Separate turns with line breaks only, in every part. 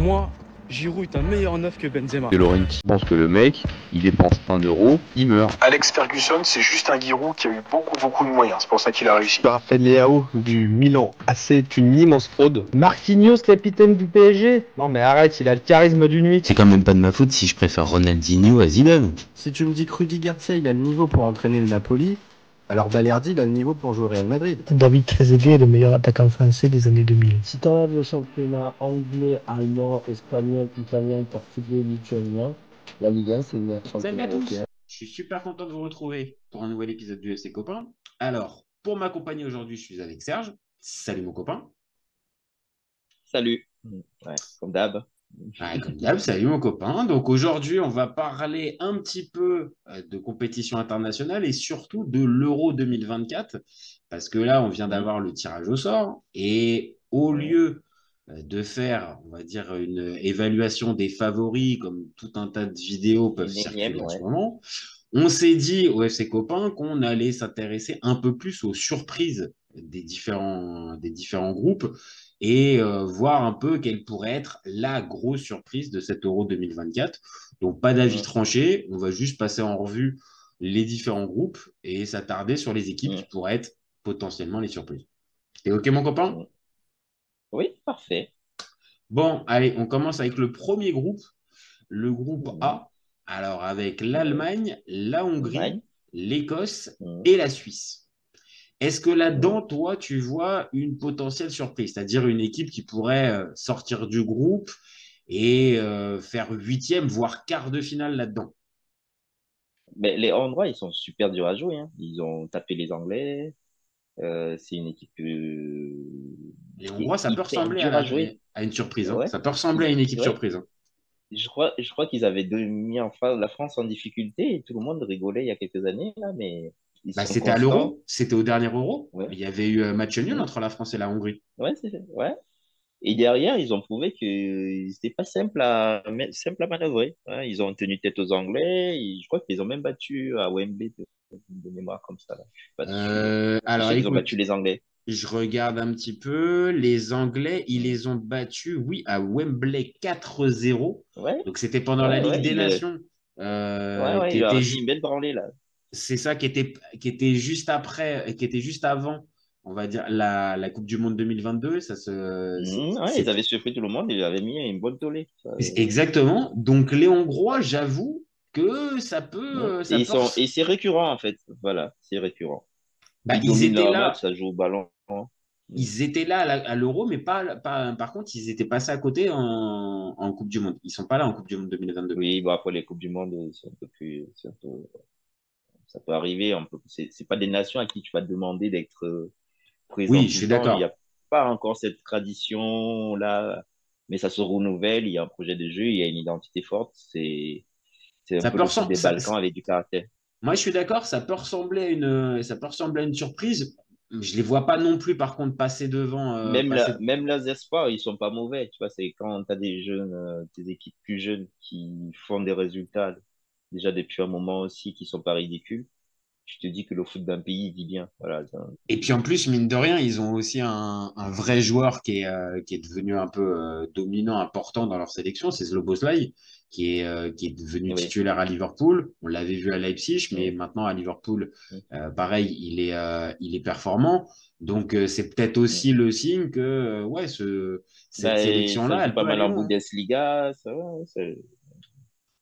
moi, Giroud est un meilleur neuf que Benzema.
De Laurenti pense que le mec, il dépense 1 euro, il meurt.
Alex Ferguson, c'est juste un Giroud qui a eu beaucoup de moyens. C'est pour ça qu'il a réussi.
Raphaël Leao du Milan AC est une immense fraude. Marquinhos, capitaine du PSG? Non mais arrête, il a le charisme d'une nuit.
C'est quand même pas de ma faute si je préfère Ronaldinho à Zidane.
Si tu me dis que Rudy Garcia il a le niveau pour entraîner le Napoli, alors Balerdi il a le niveau pour jouer au Real Madrid.
David Trezeguet est le meilleur attaquant français des années 2000.
Si t'enlèves le championnat anglais, allemand, espagnol, italien, portugais, lituanien, la Ligue 1 c'est le championnat européen.
Je suis super content de vous retrouver pour un nouvel épisode du FC Copain. Alors, pour m'accompagner aujourd'hui, je suis avec Serge. Salut mon copain.
Salut. Ouais, comme d'hab.
Ouais, comme d'hab, salut mon copain. Donc aujourd'hui, on va parler un petit peu de compétition internationale et surtout de l'Euro 2024. Parce que là, on vient d'avoir le tirage au sort. Et au lieu de faire, on va dire, une évaluation des favoris, comme tout un tas de vidéos peuvent circuler en ce moment, on s'est dit au FC Copain qu'on allait s'intéresser un peu plus aux surprises des différents groupes et voir un peu quelle pourrait être la grosse surprise de cet Euro 2024. Donc, pas d'avis tranché, on va juste passer en revue les différents groupes et s'attarder sur les équipes qui pourraient être potentiellement les surprises. T'es OK, mon copain?
Oui, parfait.
Bon, allez, on commence avec le premier groupe, le groupe A. Alors, avec l'Allemagne, la Hongrie, l'Écosse et la Suisse. Est-ce que là-dedans, toi, tu vois une potentielle surprise, c'est-à-dire une équipe qui pourrait sortir du groupe et faire 8e, voire quart de finale là-dedans?
Mais les Hongrois, ils sont super durs à jouer. Hein. Ils ont tapé les Anglais. C'est une équipe.
Les Hongrois, ça peut ressembler à une surprise. Hein.
Ouais.
Ça peut ressembler à une équipe surprise. Hein.
Je crois qu'ils avaient mis la France en difficulté et tout le monde rigolait il y a quelques années, là, mais
c'était à l'Euro, c'était au dernier Euro.
Ouais.
Il y avait eu match nul entre la France et la Hongrie.
Ouais, ouais. Et derrière, ils ont prouvé qu'ils n'étaient pas simples à manœuvrer. Hein. Ils ont tenu tête aux Anglais. Je crois qu'ils ont même battu à Wembley de mémoire comme ça. Là. Je suis pas sûr.
Alors,
ils ont battu les Anglais.
Je regarde un petit peu. Les Anglais, ils les ont battus, oui, à Wembley 4-0.
Ouais.
Donc, c'était pendant la Ligue des Nations.
Il y a une belle branlée, là.
C'est ça qui était juste après, qui était juste avant, on va dire, la Coupe du Monde 2022.
Ils avaient surpris tout le monde. Ils avaient mis une bonne tollée.
Exactement. Donc, les Hongrois, j'avoue que ça peut...
Et c'est récurrent, en fait. Voilà, c'est récurrent.
Ils étaient là.
Ça joue au ballon.
Ils étaient là à l'Euro, mais par contre, ils étaient passés à côté en Coupe du Monde. Ils ne sont pas là en Coupe du Monde 2022.
Oui, bon, après les Coupes du Monde, c'est un peu plus... Ça peut arriver. C'est pas des nations à qui tu vas demander d'être présent.
Oui, je suis d'accord.
Il n'y a pas encore cette tradition-là, mais ça se renouvelle. Il y a un projet de jeu, il y a une identité forte. C'est un peu le foot des Balkans avec du caractère.
Moi, je suis d'accord, ça peut ressembler à une surprise. Je les vois pas non plus, par contre, passer devant.
Même les espoirs, ils sont pas mauvais. Tu vois, c'est quand tu as des jeunes, des équipes plus jeunes qui font des résultats déjà depuis un moment aussi, qui sont pas ridicules. Je te dis que le foot d'un pays vit bien. Voilà.
Et puis en plus, mine de rien, ils ont aussi un vrai joueur qui est devenu un peu dominant, important dans leur sélection, c'est Szoboszlai, qui est devenu titulaire à Liverpool. On l'avait vu à Leipzig, mais maintenant à Liverpool, pareil, il est performant. Donc c'est peut-être aussi le signe que cette sélection-là, elle
pas
peut
mal
aller
en
loin.
Bundesliga, ça va.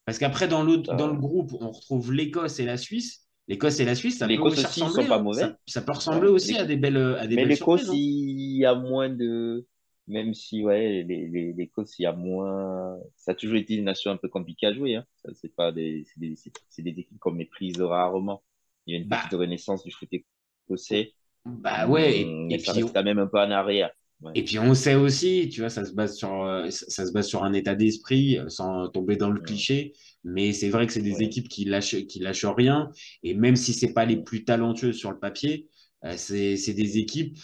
Parce qu'après, dans le groupe, on retrouve l'Écosse et la Suisse. L'Écosse et la Suisse, ça peut aussi ressembler.
Sont pas mauvais.
Ça peut ressembler aussi à des belles
Mais l'Écosse,
surprises.
il y a moins de. Même si, l'Écosse, il y a moins. Ça a toujours été une nation un peu compliquée à jouer. Hein. Ça, c'est pas c'est des équipes qu'on méprise rarement. Il y a une petite renaissance du foot écossais.
Et
ça
puis
reste quand même un peu en arrière. Ouais.
Et puis on sait aussi, tu vois, ça se base sur un état d'esprit, sans tomber dans le cliché. Mais c'est vrai que c'est des équipes qui lâchent rien. Et même si c'est pas les plus talentueuses sur le papier, c'est des équipes,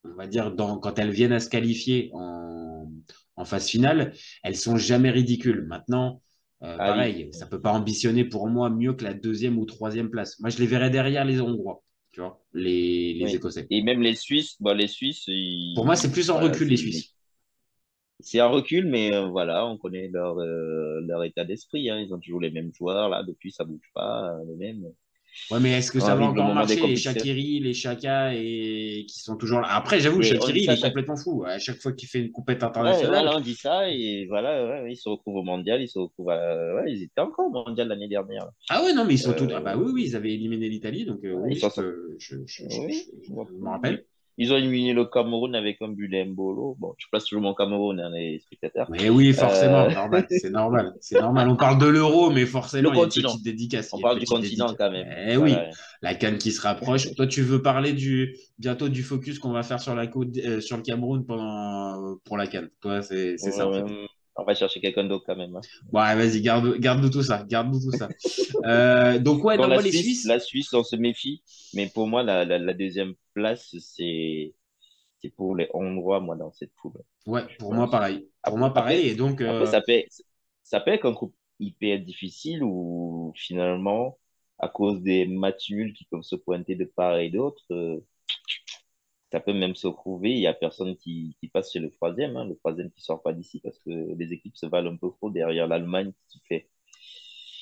on va dire, quand elles viennent à se qualifier en phase finale, elles sont jamais ridicules. Maintenant, pareil, ça peut pas ambitionner pour moi mieux que la 2e ou 3e place. Moi, je les verrais derrière les Hongrois. Tu vois, les Écossais.
Et même les Suisses,
Pour moi, c'est plus en recul, les Suisses.
C'est un recul, mais voilà, on connaît leur état d'esprit. Hein. Ils ont toujours les mêmes joueurs, là, depuis, ça bouge pas, les mêmes.
Ouais, mais est-ce que
On
ça va
arrive le
encore
moment des
marcher, les
compétitions.
Shaqiri, les Chaka, et qui sont toujours là? Après, j'avoue,
Et on dit
Shaqiri, il
ça
est
chaque...
complètement fou. À chaque fois qu'il fait une compète
Ouais,
internationale,
voilà, on dit ça, et voilà, ouais, ils se retrouvent au mondial, ils se retrouvent ouais, ils étaient encore au mondial l'année dernière.
ah ouais, non, mais ils sont tous. Ah bah
Euh,
oui, oui, ils avaient éliminé l'Italie, donc
ouais,
oui,
ils
je
sont
peux,
oui,
je me rappelle.
ils ont éliminé le Cameroun avec un but d'Embolo. Bon, je place toujours mon Cameroun, hein, les spectateurs.
Mais oui,
Euh,
forcément, normal, c'est normal, c'est normal. On parle de l'euro, mais
Le
forcément, il y a une
continent.
petite dédicace, il
On
y a une
parle du
petite
continent
dédicace.
quand même.
Eh oui,
Voilà.
la CAN qui se rapproche. Toi, tu veux parler bientôt du focus qu'on va faire sur sur le Cameroun pour la CAN. Toi, c'est ça, en fait.
On va chercher quelqu'un d'autre quand même. Hein.
Ouais, vas-y, garde-nous tout ça, garde-nous tout ça. Donc, ouais,
Bon,
non, moi, les Suisses,
La Suisse, on se méfie. Mais pour moi, la deuxième place, c'est pour les Hongrois, moi, dans cette poule.
ouais,
Je
pour moi,
pense.
pareil. Pour moi, pareil. Et donc,
Après, ça peut être un groupe hyper difficile où finalement, à cause des matchs nuls qui peuvent se pointer de part et d'autre, ça peut même se retrouver. Il y a personne qui passe chez hein, le troisième qui sort pas d'ici parce que les équipes se valent un peu trop derrière l'Allemagne qui fait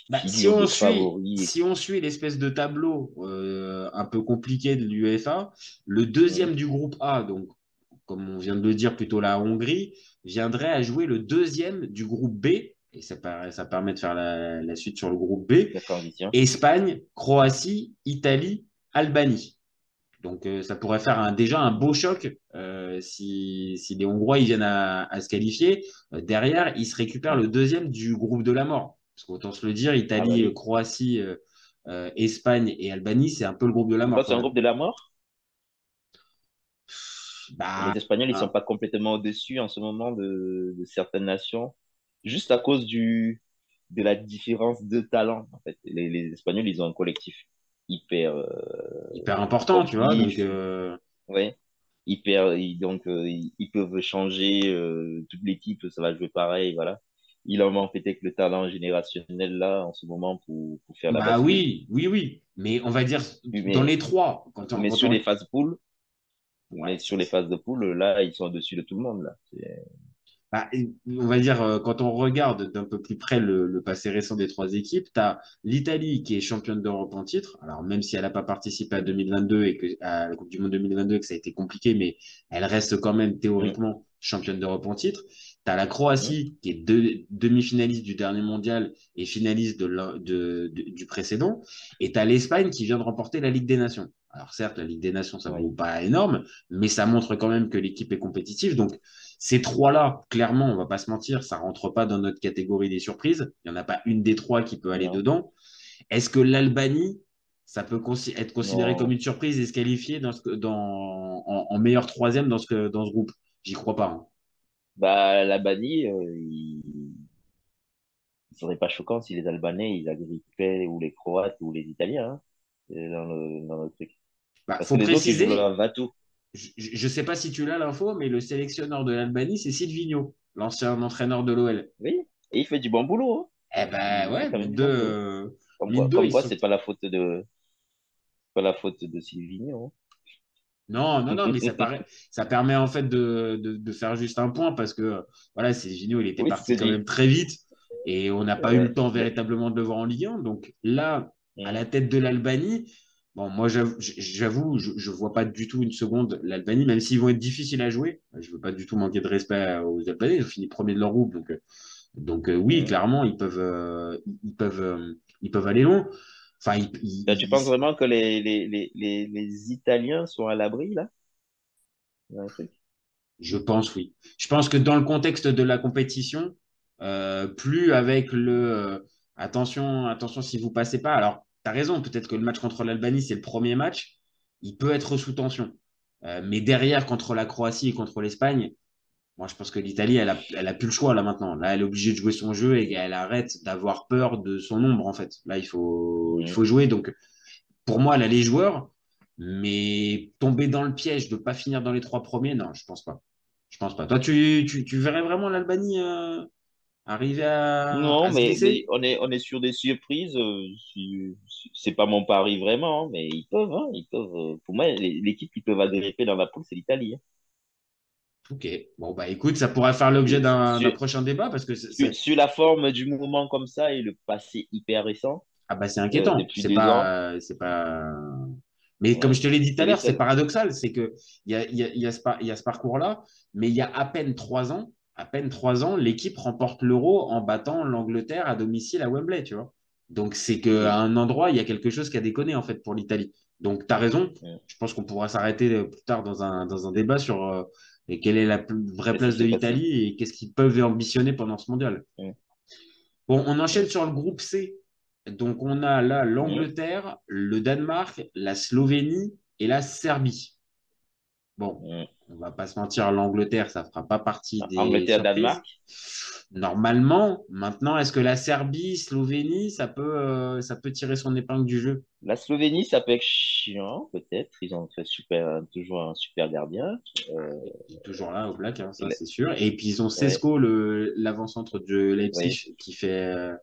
bah,
figure de favori.
si on suit l'espèce de tableau un peu compliqué de l'UEFA, le
Mhm.
deuxième du groupe A, donc comme on vient de le dire, plutôt la Hongrie, viendrait à jouer le deuxième du groupe B, et ça permet de faire la suite sur le groupe B,
La condition.
Espagne, Croatie, Italie, Albanie. Donc ça pourrait faire déjà un beau choc si les Hongrois ils viennent à se qualifier. Derrière, ils se récupèrent le deuxième du groupe de la mort. Parce qu'autant se le dire,
Ah bah
Italie,
oui.
Croatie, Espagne et Albanie, c'est un peu le groupe de la
Pour
mort
toi,
quand
c'est un
même.
groupe de la mort.
Bah,
Les Espagnols, ils sont
ah,
pas complètement au-dessus en ce moment de certaines nations, juste à cause de la différence de talent. En fait, les Espagnols, ils ont un collectif hyper
hyper important, tu vois. Donc,
sportif, ouais, donc ils peuvent changer toute l'équipe, ça va jouer pareil, voilà. Il en manque peut-être le talent générationnel là en ce moment pour faire la
bah
bascule.
oui, oui, oui. Mais on va dire dans
Mais,
les trois,
mais
quand
sur les phases poules,
ouais,
mais sur les phases de poule, là, ils sont au-dessus de tout le monde là.
bah, on va dire, quand on regarde d'un peu plus près le passé récent des trois équipes, tu as l'Italie qui est championne d'Europe en titre. Alors, même si elle n'a pas participé à 2022 à la Coupe du Monde 2022 et que ça a été compliqué, mais elle reste quand même
Hum,
théoriquement championne d'Europe en titre. Tu as la
hum,
Croatie qui est demi-finaliste du dernier mondial et finaliste du précédent. Et tu as l'Espagne qui vient de remporter la Ligue des Nations. Alors, certes, la Ligue des Nations, ça ne vaut
oui.
pas énorme, mais ça montre quand même que l'équipe est compétitive. Donc, ces trois-là, clairement, on va pas se mentir, ça rentre pas dans notre catégorie des surprises. Il n'y en a pas une des trois qui peut aller
Non,
dedans. Est-ce que l'Albanie, ça peut être considéré comme
non.
une surprise et se qualifier en meilleur troisième dans ce groupe? J'y crois pas. Hein.
Bah, l'Albanie, il serait pas choquant si les Albanais, ils agrippaient ou les Croates ou les Italiens, hein, dans le truc.
Bah,
Parce
faut
que les autres, ils jouent
préciser,
leur va-tout.
je sais pas si tu l'as l'info, mais le sélectionneur de l'Albanie, c'est Silvino, l'ancien entraîneur de l'OL.
Oui, et il fait du bon boulot, hein.
Eh ben
Il fait
ouais,
quand même du bon boulot.
mine de,
Comme
ils
quoi,
sont.
c'est pas la faute de Silvino, hein.
Non, non, non, mais ça permet en fait de faire juste un point parce que voilà, Silvino, il était
Oui,
parti
c'est
quand même
dit.
très vite et on n'a pas eu le
Ouais,
temps véritablement de le voir en Ligue 1. Donc là, à la tête de l'Albanie, bon, moi j'avoue, je vois pas du tout une seconde l'Albanie, même s'ils vont être difficiles à jouer. Je veux pas du tout manquer de respect aux Albanais, ils ont fini premier de leur groupe, donc oui, clairement, ils peuvent aller loin. Enfin,
Tu penses vraiment que les Italiens sont à l'abri, là? Il y a un truc.
je pense oui. Je pense que dans le contexte de la compétition, plus avec attention, attention si vous passez pas. Alors, tu as raison, peut-être que le match contre l'Albanie, c'est le premier match. Il peut être sous tension. Mais derrière, contre la Croatie et contre l'Espagne, moi, je pense que l'Italie, elle a plus le choix là maintenant. Là, elle est obligée de jouer son jeu et elle arrête d'avoir peur de son ombre, en fait. Là, il
Mhm.
faut jouer. Donc, pour moi, elle a les joueurs, mais tomber dans le piège de ne pas finir dans les trois premiers, non, je pense pas. Je pense pas. Toi, tu verrais vraiment l'Albanie arriver
Non,
à se
mais
glisser?
on est sur des surprises. C'est pas mon pari vraiment, hein, mais ils peuvent, hein, ils peuvent. Pour moi, l'équipe qui peut agripper dans la poule, c'est l'Italie, hein.
Ok. Bon, bah écoute, ça pourrait faire l'objet d'un
Sur,
prochain débat parce que
sur la forme du mouvement comme ça et le passé hyper récent,
ah bah c'est inquiétant.
depuis 2 ans,
C'est pas. Mais comme je
ouais,
te l'ai dit tout à
c'est les
l'heure, c'est
seuls.
paradoxal. C'est que il y a ce parcours-là, mais il y a à peine 3 ans, l'équipe remporte l'Euro en battant l'Angleterre à domicile à Wembley, tu vois. Donc c'est qu'à
Oui.
un endroit, il y a quelque chose qui a déconné en fait pour l'Italie. Donc tu as raison.
Ouais.
Je pense qu'on pourra s'arrêter plus tard dans un débat sur et quelle est la vraie
Qu'est-ce qui
place de
s'est passé?
l'Italie et qu'est-ce qu'ils peuvent ambitionner pendant ce mondial.
Ouais.
Bon, on enchaîne
Ouais.
sur le groupe C. Donc, on a là
Mhm.
l'Angleterre, le Danemark, la Slovénie et la Serbie. Bon,
Mhm.
on va pas se mentir, l'Angleterre, ça fera pas partie des
Angleterre-Danemark.
surprises. Normalement, maintenant, est-ce que la Serbie, Slovénie, ça peut tirer son épingle du jeu?
La Slovénie, ça peut être chiant, peut-être. Ils ont toujours un super gardien. Euh,
Il est toujours là au Black, hein, ça
la-
c'est sûr. Et puis ils ont
ouais,
Sesko, l'avant-centre de
ouais.
Leipzig, qui fait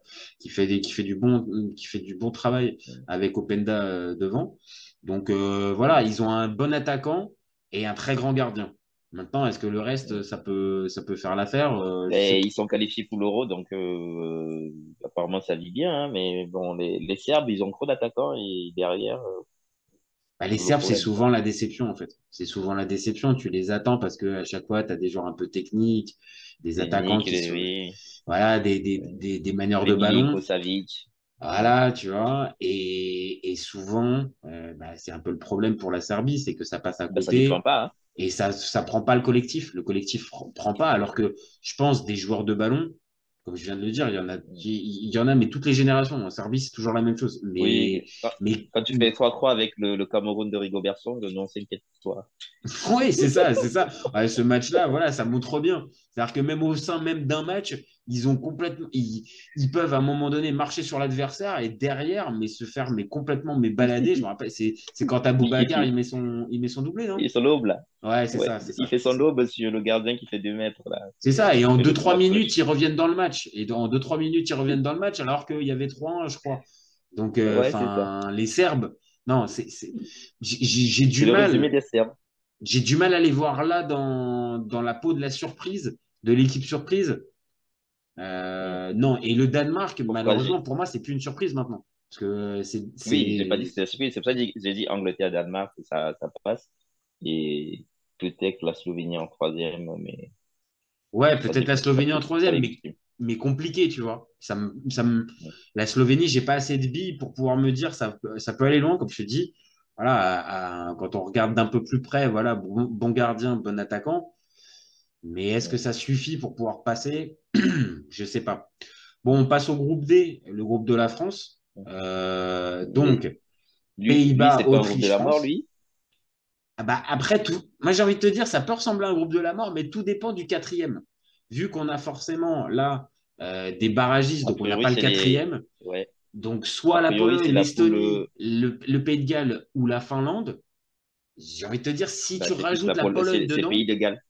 du bon travail avec Openda devant. Donc voilà, ils ont un bon attaquant et un très grand gardien. Maintenant, est-ce que le reste, ça peut faire l'affaire? Je sais
Et
pas.
ils sont qualifiés pour l'Euro, donc apparemment ça vit bien. Hein, mais bon, les Serbes, ils ont trop d'attaquants et derrière,
Bah, les
toujours le
Serbes, c'est
problème,
souvent
quoi.
la déception, en fait. C'est souvent la déception. Tu les attends parce que à chaque fois, tu as des joueurs un peu techniques, des attaquants
Technique,
qui sont,
oui.
voilà,
Oui.
des manieurs de ballon.
Milinkovic. Ouais.
Voilà, tu vois. Et souvent, bah, c'est un peu le problème pour la Serbie, c'est que ça passe à
Ben, ça défend
côté
pas. Hein.
et ça prend pas le collectif. Le collectif prend pas, alors que je pense des joueurs de ballon, comme je viens de le dire, il y en a, mais toutes les générations. En Serbie, c'est toujours la même chose.
Oui,
Mais
quand tu fais 3-3 avec le Cameroun de Rigobertson, non, c'est une quête pour toi.
oui, c'est ça, c'est ça. Ouais, ce match-là, voilà, ça montre bien. C'est-à-dire que même au sein même d'un match, ils peuvent à un moment donné marcher sur l'adversaire et derrière, mais se faire complètement balader. Je me rappelle, c'est quand Aboubacar il met son doublé, non?
Il est son lobe, là.
Ouais, c'est
Ouais.
ça, c'est
Il
ça.
fait son lobe sur le gardien qui fait 2 mètres, là.
C'est ça. Et en
Et
deux
l'autre, il
trois minutes,
l'empêche.
ils reviennent dans le match. Et dans 2 3 minutes, ils reviennent dans le match alors qu'il y avait 3-1, je crois. Donc,
Ouais, c'est ça.
enfin, les Serbes, non, j'ai
C'est
du
le résumé
mal.
des Serbes.
J'ai du mal à les voir là dans la peau de la surprise, de l'équipe surprise.
Hmm.
Non, et le Danemark,
Pourquoi
malheureusement, pour moi, c'est plus une surprise maintenant. Parce que
Oui, j'ai pas dit que c'était la surprise. C'est pour ça que j'ai dit Angleterre-Danemark, ça passe. Et peut-être la Slovénie en troisième, mais
ouais,
ça
peut-être la
dépend.
Slovénie en
Ça
troisième,
dépend.
mais compliqué, tu vois. La Slovénie, j'ai pas assez de billes pour pouvoir me dire ça peut aller loin, comme je te dis. Voilà, quand on regarde d'un peu plus près, voilà, bon gardien, bon attaquant. Mais est-ce que ça suffit pour pouvoir passer? Je sais pas. Bon, on passe au groupe D, le groupe de la France.
Mais
Donc,
lui,
Pays-Bas,
c'est pas un groupe de
Autriche,
la mort,
France.
lui.
Ah bah, après tout, moi j'ai envie de te dire, ça peut ressembler à un groupe de la mort, mais tout dépend du quatrième. Vu qu'on a forcément là des barragistes,
A
donc on n'a
priori,
pas le
c'est les.
quatrième.
Ouais.
Donc
A
soit la
priori,
Pologne,
c'est la poule.
l'Estonie, le Pays de Galles ou la Finlande. J'ai envie de te dire, si
Bah,
tu
c'est plus
rajoutes la Pologne
c'est
dedans,
Pays de Galles.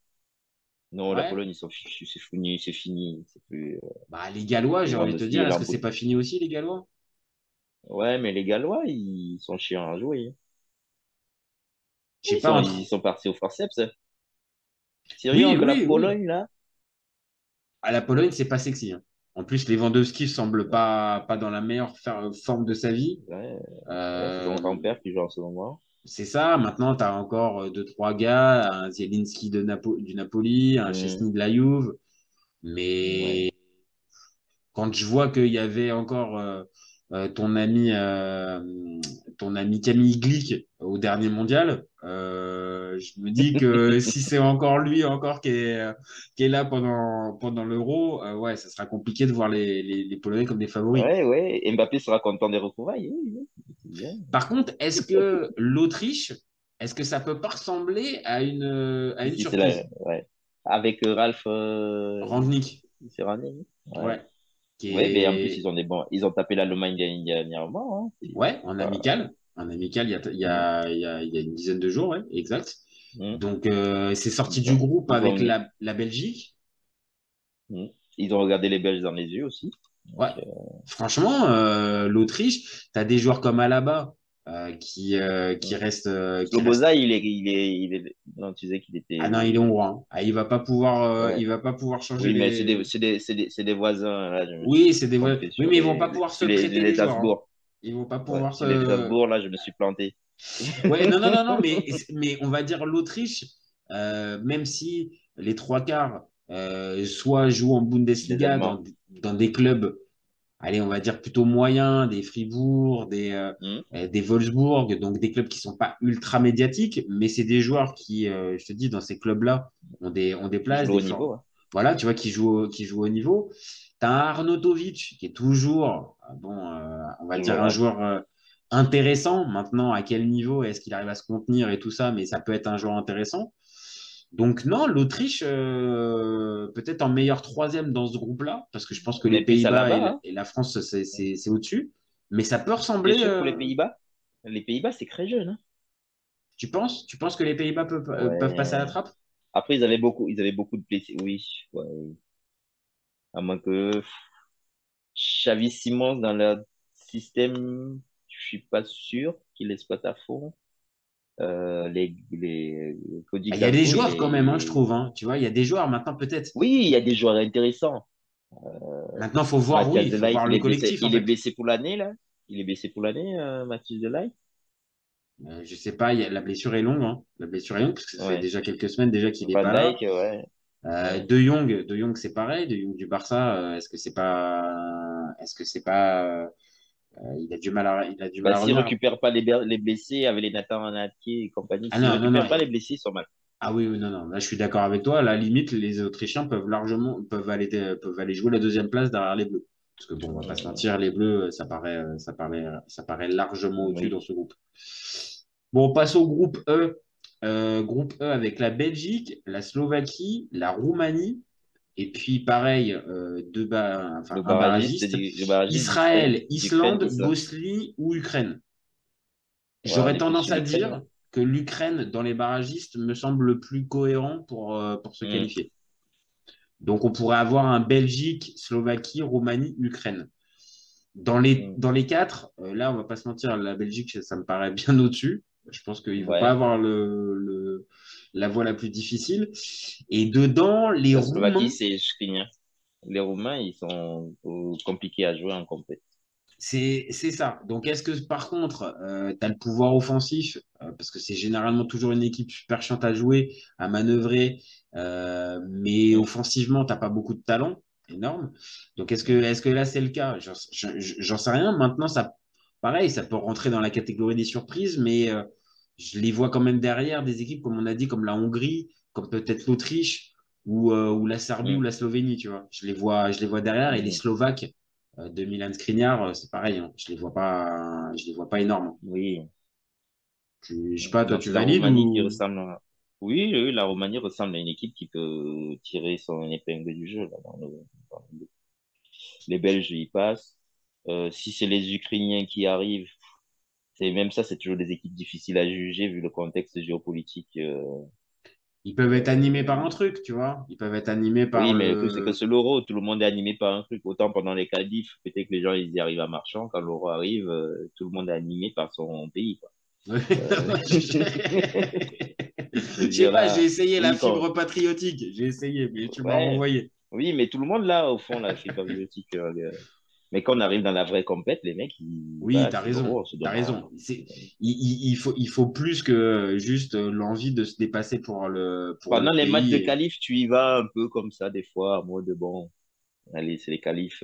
Non, la
ouais,
Pologne, ils sont fichus, c'est fini, c'est fini. C'est plus.
bah les Gallois, j'ai envie de te
Lewandowski
dire,
est là
est-ce
en
que c'est
poule.
pas fini aussi les Gallois?
Ouais, mais les Gallois, ils sont chiants à jouer. Hein.
Je sais pas,
Ils sont partis au forceps. Hein. Sérieux,
Oui,
entre la
oui, oui.
Pologne, là.
À la Pologne, c'est pas sexy, hein. En plus, Lewandowski semble pas dans la meilleure forme de sa vie.
Ouais, ouais, c'est son
Euh,
grand-père qui joue en ce moment.
c'est ça. Maintenant, tu as encore deux, trois gars, un Zielinski du Napoli, un
Hmm,
Chesney de la Juve.
ouais.
Mais quand je vois qu'il y avait encore euh, ton ami, euh, ton ami Camille Glick au dernier mondial, je me dis que si c'est encore lui encore qui est là pendant l'Euro, ouais, ça sera compliqué de voir les Polonais comme des favoris.
Ouais, ouais. Mbappé sera content des retrouvailles. Oui, oui. C'est bien.
Par contre, est-ce que l'Autriche, est-ce que ça peut pas ressembler à
Si,
une
si, c'est là.
surprise?
Ouais. Avec Ralph
Rangnick,
Serrani. Ouais.
ouais, qui
Ouais, mais en plus,
est
ils ont tapé l'Allemagne dernièrement. Hein.
ouais,
Pas-
en amical,
Hmm,
il y a une dizaine de jours, ouais, exact.
hmm.
Donc, c'est sorti
Ils
du
ont,
groupe
ils
avec
ont,
la Belgique.
hmm. Ils ont regardé les Belges dans les yeux aussi. Donc,
Ouais, franchement, l'Autriche, tu as des joueurs comme Alaba, qui reste.
Sloboza, non, tu disais qu'il était.
Ah non, il est hongrois. Hein. Ah,
Ouais.
il va pas pouvoir changer
Oui, mais
les.
c'est des voisins. Là, je me
Oui,
suis
c'est des
trompé
Oui,
sur
mais ils vont pas pouvoir se prêter les
les
joueurs. Hein.
Habsbourg.
Ils vont pas
Ouais,
pouvoir
sur les
se.
Habsbourg, là, je me suis planté.
Ouais, non, mais on va dire l'Autriche, même si les trois quarts soit jouent en
Des
Bundesliga
Allemands.
dans des clubs, allez, on va dire plutôt moyens, des Fribourg,
Hmm.
des Wolfsburg, donc des clubs qui sont pas ultra médiatiques, mais c'est des joueurs qui, je te dis, dans ces clubs-là, ont des
Ils
places,
jouent
des
au niveau.
formes.
Hein.
Voilà, tu vois, qui jouent au niveau. Tu as un Arnautovic qui est toujours, on va dire
Toujours
un
là.
joueur intéressant. Maintenant, à quel niveau est-ce qu'il arrive à se contenir et tout ça, mais ça peut être un joueur intéressant. Donc non, l'Autriche, peut-être en meilleur troisième dans ce groupe-là, parce que je pense que
On
les
est plus à
Pays-Bas
là-bas. Hein.
et la France, c'est au-dessus. Mais ça peut
T'es
ressembler.
sûr pour les Pays-Bas? Les Pays-Bas, c'est très jeune. Hein.
Tu penses? Tu penses que les Pays-Bas peuvent passer à la
Ouais.
trappe?
Après, ils avaient beaucoup de blessés. Oui. Ouais. À moins que Xavi Simons, dans leur système, je suis pas sûr qu'il exploite à fond. Cody
Il y a des
Gakpo,
joueurs quand même, hein, je trouve. Hein. Tu vois, il y a des joueurs maintenant peut-être.
Oui, il y a des joueurs intéressants.
Maintenant, faut voir, oui,
Mathias
il faut
Delay,
voir le collectif en
il est
fait.
blessé pour l'année, là. Il est blessé pour l'année, Mathias Delay.
Je sais pas, la blessure est longue. Hein. La blessure est longue parce que ça fait
Ouais.
déjà quelques semaines déjà qu'il n'est
Van
pas là.
Dijk, ouais. Ouais.
De Jong, c'est pareil. De Jong du Barça, est-ce que c'est pas, il a du mal
Bah,
à
s'il
revenir.
récupère pas les blessés avec les Nathan Ake et compagnie,
Ah
s'il
non, non, non.
récupère pas les blessés, ils sont mal.
Ah oui, oui, non, non. Là, je suis d'accord avec toi. À la limite, les Autrichiens peuvent aller jouer la deuxième place derrière les Bleus. Parce que bon, on va pas se mentir, les Bleus, ça paraît largement au-dessus dans
Oui.
ce groupe. Bon, on passe au groupe E. Groupe E avec la Belgique, la Slovaquie, la Roumanie, et puis pareil, un barragiste,
Le barragiste
Israël,
d'Ukraine,
Islande,
Islande.
Bosnie ou Ukraine.
Ouais, on
J'aurais
est plus
tendance
sur
à
l'Ukraine.
dire
Hein.
que l'Ukraine, dans les barragistes, me semble le plus cohérent pour se
Hmm.
qualifier. Donc, on pourrait avoir un Belgique, Slovaquie, Roumanie, Ukraine.
Hmm.
Dans les quatre, là, on va pas se mentir, la Belgique, ça me paraît bien au-dessus. Je pense qu'ils vont pas
Ouais.
avoir la voie la plus difficile. Et dedans, les
La Slovaquie,
Roumains,
c'est Skriniar. Les Roumains, ils sont compliqués à jouer en compétition.
c'est ça. Donc, est-ce que par contre, tu as le pouvoir offensif, parce que c'est généralement toujours une équipe super chiante à jouer, à manœuvrer, mais offensivement, t'as pas beaucoup de talent, énorme. Donc, est-ce que là, c'est le cas? J'en sais rien. Maintenant, pareil, ça peut rentrer dans la catégorie des surprises, mais je les vois quand même derrière des équipes, comme on a dit, comme la Hongrie, comme peut-être l'Autriche, ou la Serbie ou
Hmm.
la Slovénie, tu vois. Je les vois derrière, et les
Hmm.
Slovaques de Milan Skriniar, c'est pareil, hein. Je les vois pas énormes.
Oui.
Je sais pas, toi, tu
Donc la
valides
Roumanie qui
ou
ressemble à... Oui, oui, la Roumanie ressemble à une équipe qui peut tirer son épingle du jeu. Là, les Belges y passent. Si c'est les Ukrainiens qui arrivent, c'est même ça, c'est toujours des équipes difficiles à juger vu le contexte géopolitique.
ils peuvent être animés par un
Euh,
truc, tu vois? Ils peuvent être animés par
Oui, mais le truc, c'est que
le.
c'est l'euro, tout le monde est animé par un truc. Autant pendant les qualifs, peut-être que les gens ils y arrivent à marchand. Quand l'euro arrive, tout le monde est animé par son pays, quoi. Euh, Je
Je
veux
sais
dire
pas, j'ai
là,
essayé la
oui,
fibre patriotique. J'ai essayé, mais tu m'as
ouais,
renvoyé.
oui, mais tout le monde là, au fond, là, c'est pas biotique. Mais quand on arrive dans la vraie compète, les mecs,
Oui,
voilà,
t'as
c'est
raison.
l'euro, on se
T'as
donne
raison. Il faut plus que juste l'envie de se dépasser pour
Pendant
le
les matchs
pays.
de qualif, tu y vas un peu comme ça, des fois, en mode bon, allez, c'est les qualifs,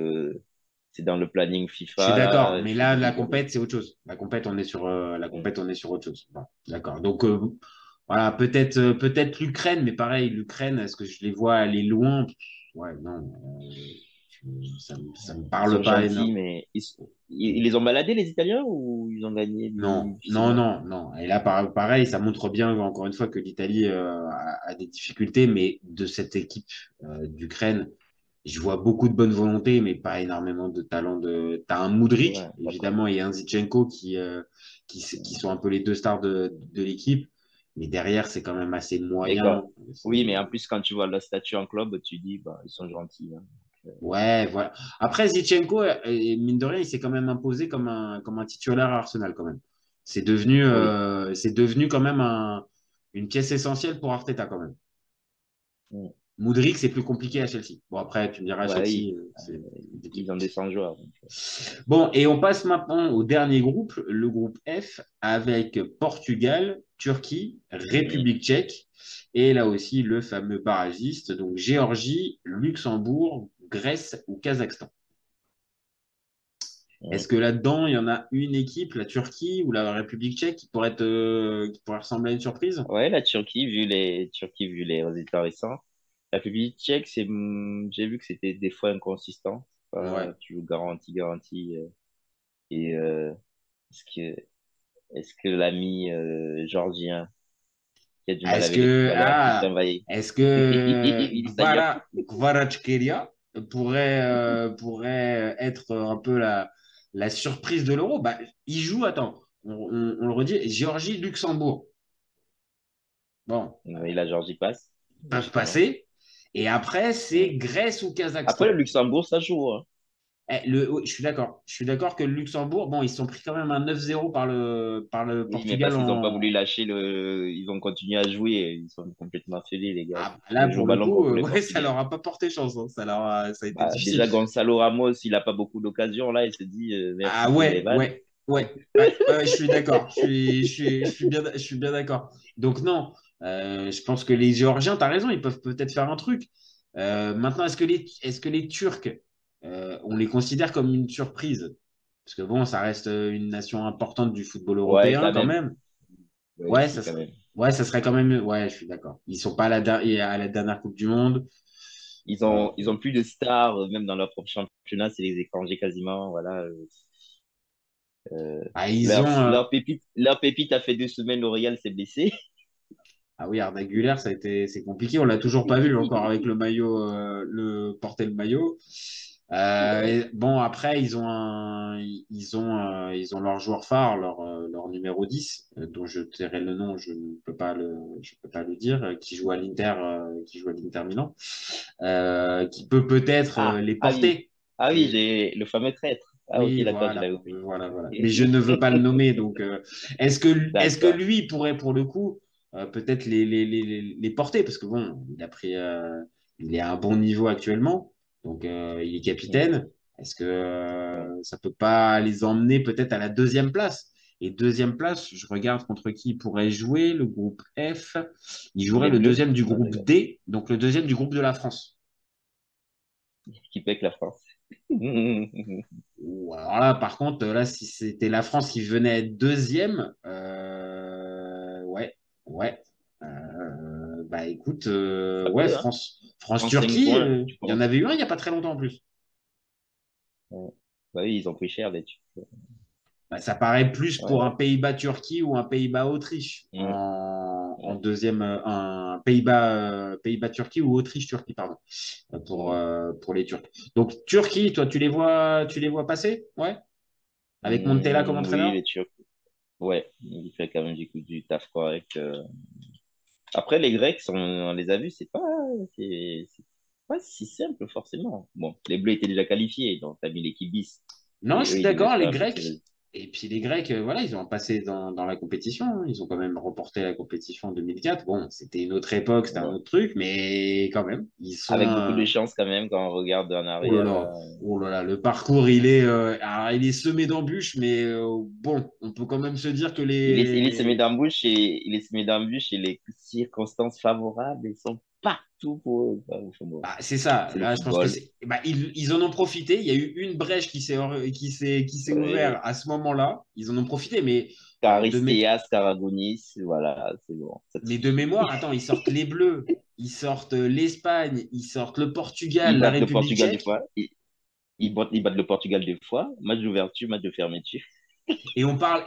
c'est dans le planning
Je suis
FIFA,
d'accord,
là,
mais
tu te
là, la
dis, bon,
compète, c'est autre chose. La
mm,
compète, on est sur autre chose. Bon, d'accord. Donc, voilà, peut-être l'Ukraine, mais pareil, l'Ukraine, est-ce que je les vois aller loin? Ouais, non, ça me
ils sont
parle pas
gentils,
énorme.
mais ils les ont baladés, les Italiens, ou ils ont gagné
Non, non,
difficilement?
non, non. Et là, pareil, ça montre bien, encore une fois, que l'Italie a des difficultés, mais de cette équipe d'Ukraine, je vois beaucoup de bonne volonté, mais pas énormément de talent. T'as un
Ouais,
Moudryk,
pas trop.
évidemment, et un Zinchenko qui sont un peu les deux stars de l'équipe. Mais derrière, c'est quand même assez
Mais
moyen.
oui, mais en plus, quand tu vois leur statut en club, tu dis, bah, ils sont gentils. Hein.
Ouais, voilà. Après, Zinchenko, mine de rien, il s'est quand même imposé comme un titulaire à Arsenal, quand même.
Oui.
C'est devenu quand même une pièce essentielle pour Arteta quand même.
Mm.
Mudryk, c'est plus compliqué à Chelsea. Bon, après, tu me diras,
Ouais,
Chelsea, c'est une équipe.
ils ont des 100 joueurs.
Bon, et on passe maintenant au dernier groupe, le groupe F, avec Portugal, Turquie,
Mm.
République tchèque, et là aussi le fameux barragiste, donc Géorgie, Luxembourg, Grèce ou Kazakhstan.
Mm.
Est-ce que là-dedans, il y en a une équipe, la Turquie ou la République tchèque, qui pourrait ressembler à une surprise?
Ouais, la Turquie, vu les résultats récents. La République tchèque, j'ai vu que c'était des fois inconsistant. C'est
Ouais.
pas toujours garanti. Et est-ce que, est-ce que l'ami géorgien qui a du mal
Est-ce
avec les
que,
footballeurs, Christian Vaillé,
est-ce que
il est à
Kvaratskhelia pourrait être un peu la surprise de l'Euro? Bah, il joue, attends, on le redit, Géorgie-Luxembourg. Bon,
Oui, la Géorgie passe,
ils peuvent
logiquement.
passer. Et après,
Mm.
c'est Grèce ou
Après, le
Kazakhstan.
Luxembourg, ça joue, hein.
Oui, je suis d'accord. Je suis d'accord que le Luxembourg, bon, ils se sont pris quand même un 9-0 par le
Oui, mais
Portugal
parce qu'ils n'ont pas
en.
voulu lâcher le. Ils ont continué à jouer. Ils sont complètement affilés, les gars.
Ah,
Ils
là,
ont joué au
pour le
ballon
coup,
contre le
ouais, ça
Portugal.
leur a pas porté chance, hein. Ça a été
Bah,
difficile.
déjà, Gonzalo Ramos, il n'a pas beaucoup d'occasions. Là, il se dit
Ah
merci pour les
ouais,
vannes.
ouais, ouais, je suis d'accord. Je suis bien d'accord. Donc non, je pense que les Géorgiens, tu as raison, ils peuvent peut-être faire un truc. Maintenant, est-ce que les Turcs, on les considère comme une surprise? Parce que bon, ça reste une nation importante du football
Ouais,
européen
quand
quand
même.
même.
Oui,
Ouais,
si,
ça
quand
serait,
même.
ouais, ça serait quand même. Ouais, je suis d'accord. Ils sont pas à la dernière Coupe du Monde. Euh,
Ils ont plus de stars, même dans leur propre championnat, c'est les étrangers quasiment. Voilà.
ils ont.
Leur pépite a fait 2 semaines au Real, s'est blessé.
Ah oui, Arda Güler, c'est compliqué. On l'a toujours pas vu encore avec le maillot, porter le maillot. Bon, après, ils ont leur joueur phare, leur numéro 10, dont je tairai le nom, je peux pas le dire, qui joue à l'Inter Milan, qui peut peut-être
Ah,
les
ah oui.
porter.
Ah oui,
Et-
j'ai le fameux traître. Ah, ok,
oui,
d'accord, je l'avais
voilà,
oublié.
voilà, voilà. Mais je ne veux pas le nommer, donc est-ce que
D'accord.
lui pourrait pour le coup peut-être les porter parce que bon, il est à un bon niveau actuellement, donc il est
Mm.
capitaine. Est-ce que
Ouais.
ça peut pas les emmener peut-être à la deuxième place? Et deuxième place, je regarde contre qui il pourrait jouer, le groupe F. Il jouerait
Les
le
Bleus,
deuxième du
non,
groupe
d'accord.
D, donc le deuxième du groupe de la France.
Qui peut avec la France.
Ou alors là, par contre, là, si c'était la France qui venait être deuxième, ouais, ouais. Bah écoute,
Ça
ouais,
peut, hein. Cinq
France-Turquie,
points, tu
il y en
penses.
avait eu un il n'y a pas très longtemps en plus.
Ouais. Bah oui, ils ont pris cher, les Turcs.
Bah, ça paraît plus pour un
Ouais.
Pays-Bas-Turquie ou un Pays-Bas-Autriche
Mm.
en
Ouais.
deuxième, un Pays-Bas-Turquie ou Autriche-Turquie, pardon, pour,
Mm.
euh, pour les Turcs. Donc Turquie, toi, tu les vois passer? Ouais? Avec Montella comme
Oui,
entraîneur?
les Turcs. Ouais, il fait quand même du taf correct. Après, les Grecs, on les a vus, c'est pas si simple forcément. Bon, les Bleus étaient déjà qualifiés, donc t'as mis l'équipe bis.
Non,
Et
je
eux,
suis
ils devaient
d'accord,
faire
les
un petit
Grecs.
résultat.
Et puis les Grecs, voilà, ils ont passé dans la compétition, hein. Ils ont quand même remporté la compétition en 2004. Bon, c'était une autre époque, c'était un
Ouais.
autre truc, mais quand même, ils sont.
Avec beaucoup de chance quand même quand on regarde en
Oh là
arrière.
là, oh là là, le parcours, alors, il est semé d'embûches, mais bon, on peut quand même se dire que
Il est semé d'embûches et les circonstances favorables, ils sont partout pour eux. Enfin, bon,
bah, c'est ça.
c'est le
Là, je pense que
football.
bah, ils en ont profité. Il y a eu une brèche qui s'est ouverte
Ouais.
à ce moment-là. Ils en ont profité, mais de, mé-
Caristeas, Caragonis, voilà, c'est bon, ça
Mais de
suffit.
mémoire, attends, ils sortent les Bleus, ils sortent l'Espagne, ils sortent le Portugal,
Ils
la
battent le
République
Portugal des
tchèque,
fois. Ils battent le Portugal des fois. Match d'ouverture, match de fermeture.
et on parle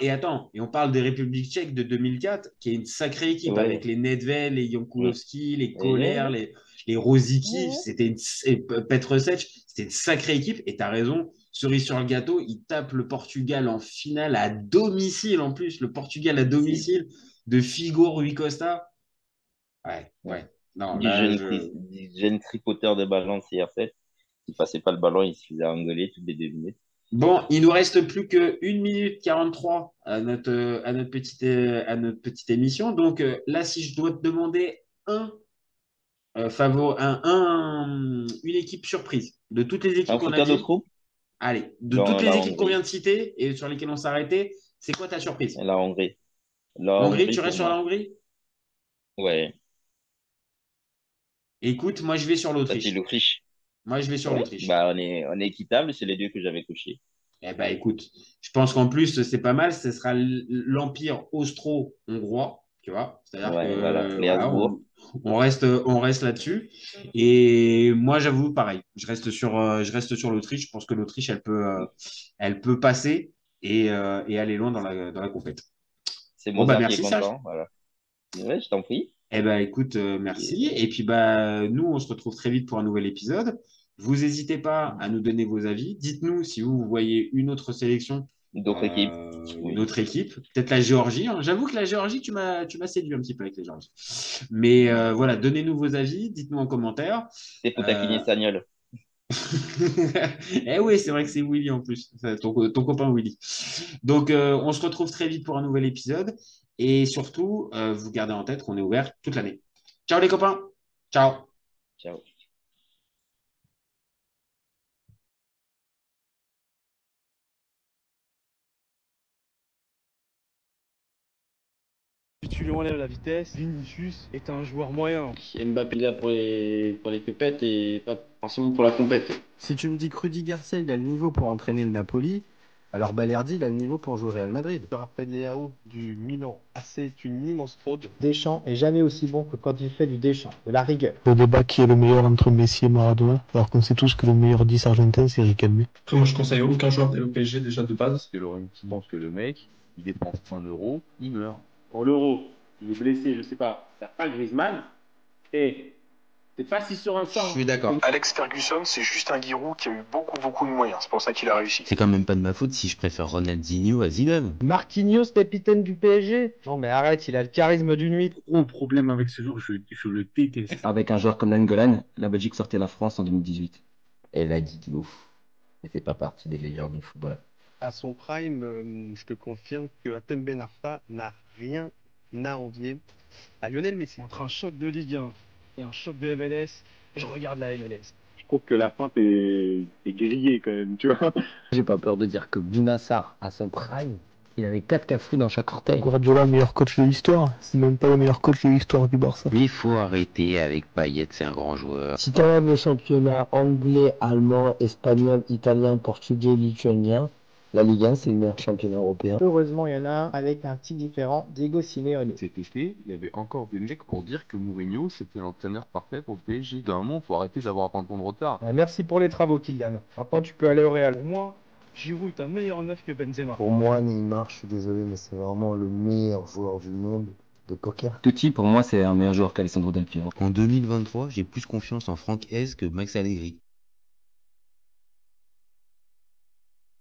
des Républiques tchèques de 2004, qui est une sacrée équipe avec
Ouais.
les Nedved, les
Mm.
Jankulovski, les Kohler,
Ouais.
les Rosicky,
Ouais.
et Petrovic, c'était une sacrée équipe. Et tu as raison, cerise sur le gâteau, ils tapent le Portugal en finale à domicile en plus, le Portugal à
Si.
domicile de Figo Rui Costa. Ouais,
Ouais.
ouais. Non, là,
Du jeune tripoteur de ballon CR7. Il passait pas le ballon, il se faisait engueuler toutes les 2 minutes.
Bon, il nous reste plus que 1 minute 43 à notre petite émission. Donc là, si je dois te demander une équipe surprise de toutes les équipes
Un
qu'on a
fouteur de
dit,
trou?
allez, de
Non,
toutes les
la
équipes qu'on
Hongrie.
vient de citer et sur lesquelles on s'est arrêté, c'est quoi ta surprise?
La Hongrie. La
Hongrie, tu
Hongrie
restes
pour
sur la
moi.
Hongrie?
Ouais.
Écoute, moi je vais sur
Toi, tu es
l'Autriche.
l'Autriche.
Moi je vais sur
Ouais.
l'Autriche.
Bah, on est équitable, c'est les deux que j'avais coché.
Eh ben écoute, je pense qu'en plus c'est pas mal, ce sera l'empire austro-hongrois, tu vois. C'est-à-dire
Ouais, voilà.
que
Les
voilà,
Habsbourg.
on reste là-dessus. Et moi j'avoue pareil, je reste sur l'Autriche. Je pense que l'Autriche elle peut passer et aller loin dans la compète.
C'est
Bon bah
Mozart qui est
merci Sage.
content. Voilà. Ouais, je t'en prie.
Eh ben écoute, merci. Et puis bah nous on se retrouve très vite pour un nouvel épisode. Vous n'hésitez pas à nous donner vos avis. Dites-nous si vous voyez une autre sélection,
D'autres équipes.
une
Oui.
autre équipe, peut-être la Géorgie, hein. J'avoue que la Géorgie, tu m'as séduit un petit peu avec la Géorgie. Mais voilà, donnez-nous vos avis, dites-nous en commentaire.
C'est pour taquiner Sagnol.
Eh oui, c'est vrai que c'est Willy en plus, ton copain Willy. Donc, on se retrouve très vite pour un nouvel épisode. Et surtout, vous gardez en tête qu'on est ouvert toute l'année. Ciao les copains. Ciao.
Ciao.
Si tu lui enlèves la vitesse, Vinicius est un joueur moyen.
Mbappé là pour les pépettes et pas forcément pour la compète. Si tu me dis que Rudy Garcia il a le niveau pour entraîner le Napoli, alors Balerdi il a le niveau pour jouer au Real Madrid.
Je te rappelle Léao du Milan AC est une immense fraude. Deschamps est jamais aussi bon que quand il fait du Deschamps, de la rigueur.
Le débat qui est le meilleur entre Messi et Maradona, alors qu'on sait tous que le meilleur 10 argentin c'est Riquelme.
Après, moi, je conseille à aucun joueur d'aller au PSG déjà de base.
Parce que Laurent qui pense que le mec, il dépense 1 euro, il meurt.
Pour l'euro, il est blessé, je sais pas, t'as pas Griezmann, et t'es pas si sur un sort.
Je suis d'accord.
Alex Ferguson, c'est juste un Giroud qui a eu beaucoup de moyens. C'est pour ça qu'il a réussi.
C'est quand même pas de ma faute si je préfère Ronaldinho à Zidane.
Marquinhos, capitaine du PSG? Non mais arrête, il a le charisme d'une huître.
Gros problème avec ce joueur, je le déteste.
Avec un joueur comme Nainggolan, la Belgique sortait la France en 2018. Et là, dit ouf. Il fait pas partie des meilleurs du football.
À son prime, je te confirme que Hatem Ben Arfa n'a rien à envier à Lionel Messi.
Entre un choc de Ligue 1 et un choc de MLS, je regarde la MLS.
Je trouve que la feinte est grillée quand même, tu vois.
J'ai pas peur de dire que Bounassar, à son prime, il avait 4 cafous dans chaque orteil.
Guardiola, meilleur coach de l'histoire, c'est même pas le meilleur coach de l'histoire du Barça.
Mais il faut arrêter avec Payet, c'est un grand joueur.
Si t'enlèves le championnat anglais, allemand, espagnol, italien, portugais, lituanien, la Ligue 1 c'est le meilleur championnat européen.
Heureusement, il y en a un avec un petit différent, Diego Simeone.
Cet été, il y avait encore des mecs pour dire que Mourinho, c'était l'entraîneur parfait pour le PSG. D'un moment, faut arrêter d'avoir 30 ans de retard.
Merci pour les travaux, Kylian. Maintenant, tu peux aller au Real.
Pour moi, Giroud est un meilleur neuf que Benzema.
Pour moi, Neymar, je suis désolé, mais c'est vraiment le meilleur joueur du monde de poker. Totti, pour moi, c'est un meilleur joueur qu'Alessandro Del Piero.
En 2023, j'ai plus confiance en Franck Hez que Max Allegri.